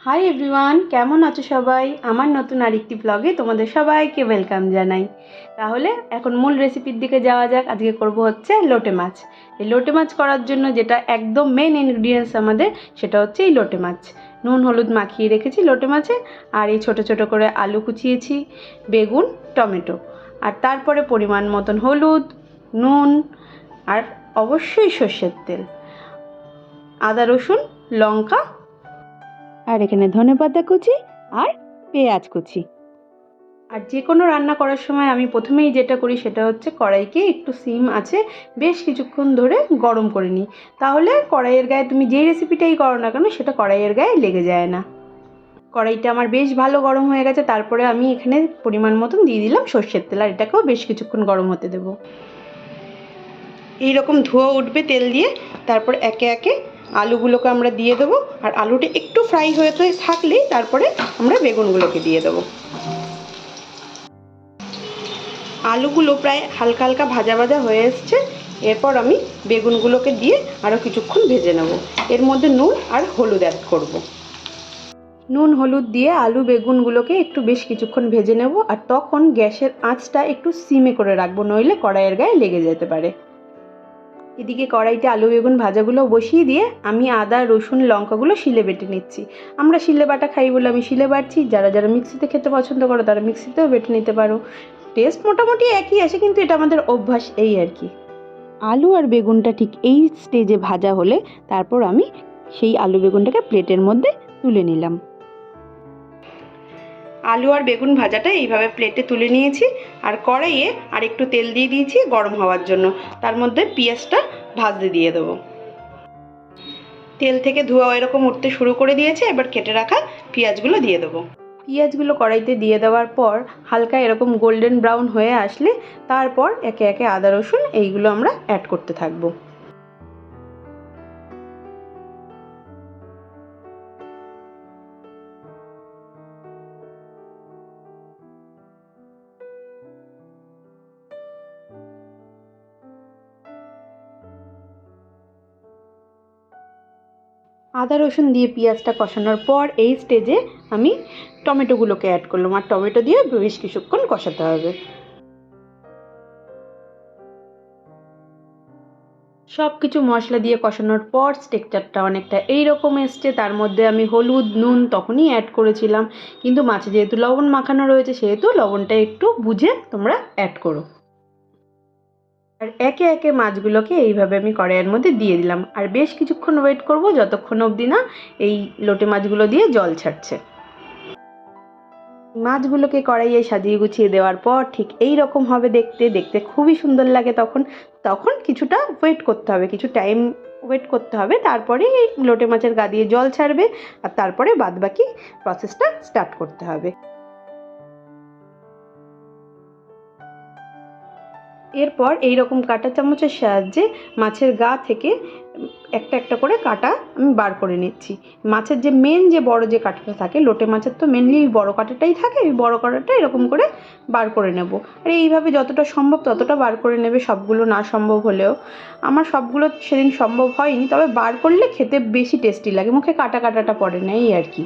Hi everyone, কেমন আছো সবাই? আমার নতুন আরেকটি ব্লগে তোমাদের সবাইকে ওয়েলকাম জানাই। তাহলে এখন মূল রেসিপির দিকে যাওয়া যাক। আজকে করব হচ্ছে লোটে মাছ। এই লোটে মাছ করার জন্য যেটা একদম মেন ইনগ্রিডিয়েন্টস আমাদের, সেটা হচ্ছে এই লোটে মাছ। নুন হলুদ মাখিয়ে রেখেছি লোটে মাছে, আর এই ছোটো ছোটো করে আলু কুচিয়েছি, বেগুন, টমেটো, আর তারপরে পরিমাণ মতন হলুদ, নুন, আর অবশ্যই সর্ষের তেল, আদা রসুন লঙ্কা, আর এখানে ধনেপাতা কুচি আর পেঁয়াজ কুচি। আর যে কোনো রান্না করার সময় আমি প্রথমেই যেটা করি সেটা হচ্ছে কড়াইকে একটু সিম আছে বেশ কিছুক্ষণ ধরে গরম করে নিই। তাহলে কড়াইয়ের গায়ে তুমি যেই রেসিপিটাই করো না কেন সেটা কড়াইয়ের গায়ে লেগে যায় না। কড়াইটা আমার বেশ ভালো গরম হয়ে গেছে। তারপরে আমি এখানে পরিমাণ মতন দিয়ে দিলাম সর্ষের তেল, আর এটাকেও বেশ কিছুক্ষণ গরম হতে দেবো। এইরকম ধোঁয়া উঠবে তেল দিয়ে। তারপর একে একে আলুগুলোকে আমরা দিয়ে দেবো, আর আলুটা একটু ফ্রাই হয়ে থাকলেই তারপরে আমরা বেগুনগুলোকে দিয়ে দেবো। আলুগুলো প্রায় হালকা হালকা ভাজা ভাজা হয়ে এসছে। এরপর আমি বেগুনগুলোকে দিয়ে আরও কিছুক্ষণ ভেজে নেব। এর মধ্যে নুন আর হলুদ অ্যাড করব। নুন হলুদ দিয়ে আলু বেগুনগুলোকে একটু বেশ কিছুক্ষণ ভেজে নেব, আর তখন গ্যাসের আঁচটা একটু সিমে করে রাখবো, নইলে কড়াইয়ের গায়ে লেগে যেতে পারে। এদিকে কড়াইতে আলু বেগুন ভাজাগুলো বসিয়ে দিয়ে আমি আদা রসুন লঙ্কাগুলো শিলে বেটে নিচ্ছি। আমরা শিলে বাটা খাই বলে আমি শিলে বাটছি। যারা যারা মিক্সিতে খেতে পছন্দ করো তারা মিক্সিতেও বেটে নিতে পারো। টেস্ট মোটামুটি একই আসে, কিন্তু এটা আমাদের অভ্যাস, এই আর কি। আলু আর বেগুনটা ঠিক এই স্টেজে ভাজা হলে তারপর আমি সেই আলু বেগুনটাকে প্লেটের মধ্যে তুলে নিলাম। আলু আর বেগুন ভাজাটা এইভাবে প্লেটে তুলে নিয়েছি, আর কড়াইয়ে আর একটু তেল দিয়ে দিয়েছি গরম হওয়ার জন্য। তার মধ্যে পেঁয়াজটা ভাজতে দিয়ে দেবো। তেল থেকে ধোঁয়া এরকম উঠতে শুরু করে দিয়েছে। এবার কেটে রাখা পেঁয়াজগুলো দিয়ে দেবো। পেঁয়াজগুলো কড়াইতে দিয়ে দেওয়ার পর হালকা এরকম গোল্ডেন ব্রাউন হয়ে আসলে তারপর একে একে আদা রসুন এইগুলো আমরা অ্যাড করতে থাকবো। আদা রসুন দিয়ে পেঁয়াজটা কষানোর পর এই স্টেজে আমি টমেটোগুলোকে অ্যাড করলাম, আর টমেটো দিয়ে বেশ কিছুক্ষণ কষাতে হবে। সব কিছু মশলা দিয়ে কষানোর পর টেক্সচারটা অনেকটা এইরকম এসছে। তার মধ্যে আমি হলুদ নুন তখনই অ্যাড করেছিলাম, কিন্তু মাছে যেহেতু লবণ মাখানো রয়েছে সেহেতু লবণটা একটু বুঝে তোমরা অ্যাড করো। আর একে একে মাছগুলোকে এইভাবে আমি কড়াইয়ের মধ্যে দিয়ে দিলাম, আর বেশ কিছুক্ষণ ওয়েট করব যতক্ষণ অবধি না এই লোটে মাছগুলো দিয়ে জল ছাড়ছে। মাছগুলোকে কড়াইয়ে সাজিয়ে গুছিয়ে দেওয়ার পর ঠিক এই রকম হবে দেখতে। দেখতে খুবই সুন্দর লাগে। তখন তখন কিছুটা ওয়েট করতে হবে, কিছু টাইম ওয়েট করতে হবে। তারপরে এই লোটে মাছের গা দিয়ে জল ছাড়বে, আর তারপরে বাদবাকি প্রসেসটা স্টার্ট করতে হবে। এরপর এই রকম কাঁটা চামচের সাহায্যে মাছের গা থেকে একটা একটা করে কাঁটা আমি বার করে নিচ্ছি। মাছের যে মেন যে বড় যে কাঁটাটা থাকে, লোটে মাছের তো মেনলি এই বড় কাঁটাটাই থাকে। এই বড় কাঁটাটা এরকম করে বার করে নেব, আর এইভাবে যতটা সম্ভব ততটা বার করে নেবে, সবগুলো না সম্ভব হলেও। আমার সবগুলো সেদিন সম্ভব হয়নি, তবে বার করলে খেতে বেশি টেস্টি লাগে, মুখে কাঁটা কাঁটাটা পড়ে না, এই আর কি।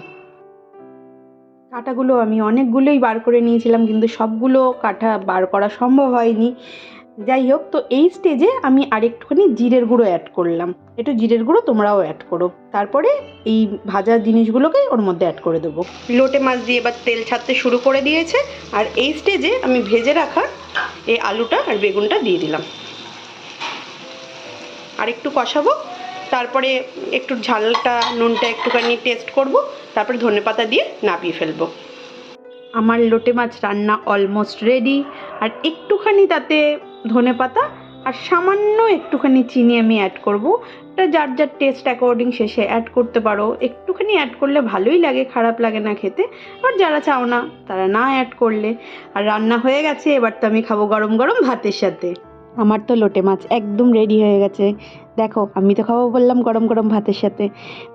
কাঁটাগুলো আমি অনেকগুলোই বার করে নিয়েছিলাম, কিন্তু সবগুলো কাঁটা বার করা সম্ভব হয়নি। যাই হোক, তো এই স্টেজে আমি আরেকটুখানি জিরের গুঁড়ো অ্যাড করলাম। একটু জিরের গুঁড়ো তোমরাও অ্যাড করো। তারপরে এই ভাজা জিনিসগুলোকে ওর মধ্যে অ্যাড করে দেবো। লোটে মাছ দিয়ে এবার তেল ছাড়তে শুরু করে দিয়েছে, আর এই স্টেজে আমি ভেজে রাখা এই আলুটা আর বেগুনটা দিয়ে দিলাম। আর একটু কষাবো, তারপরে একটু ঝালটা নুনটা একটুখানি টেস্ট করব, তারপরে ধনেপাতা দিয়ে নামিয়ে ফেলবো। আমার লোটে মাছ রান্না অলমোস্ট রেডি। আর একটুখানি তাতে ধনেপাতা আর সামান্য একটুখানি চিনি আমি অ্যাড করব। এটা যার যার টেস্ট অ্যাকর্ডিং শেষে অ্যাড করতে পারো। একটুখানি অ্যাড করলে ভালোই লাগে, খারাপ লাগে না খেতে। আর যারা চাও না তারা না অ্যাড করলে। আর রান্না হয়ে গেছে, এবার তো আমি খাবো গরম গরম ভাতের সাথে। আমার তো লোটে মাছ একদম রেডি হয়ে গেছে। দেখো, আমি তো খাবো বললাম গরম গরম ভাতের সাথে।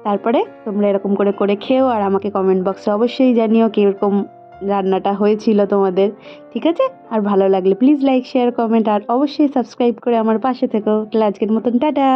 তারপরে তোমরা এরকম করে করে খেও, আর আমাকে কমেন্ট বক্সে অবশ্যই জানিও কীরকম রান্নাটা হয়েছিল তোমাদের। ঠিক আছে? আর ভালো লাগলে প্লিজ লাইক শেয়ার কমেন্ট, আর অবশ্যই সাবস্ক্রাইব করে আমার পাশে থেকো। আজকের মতন টাটা।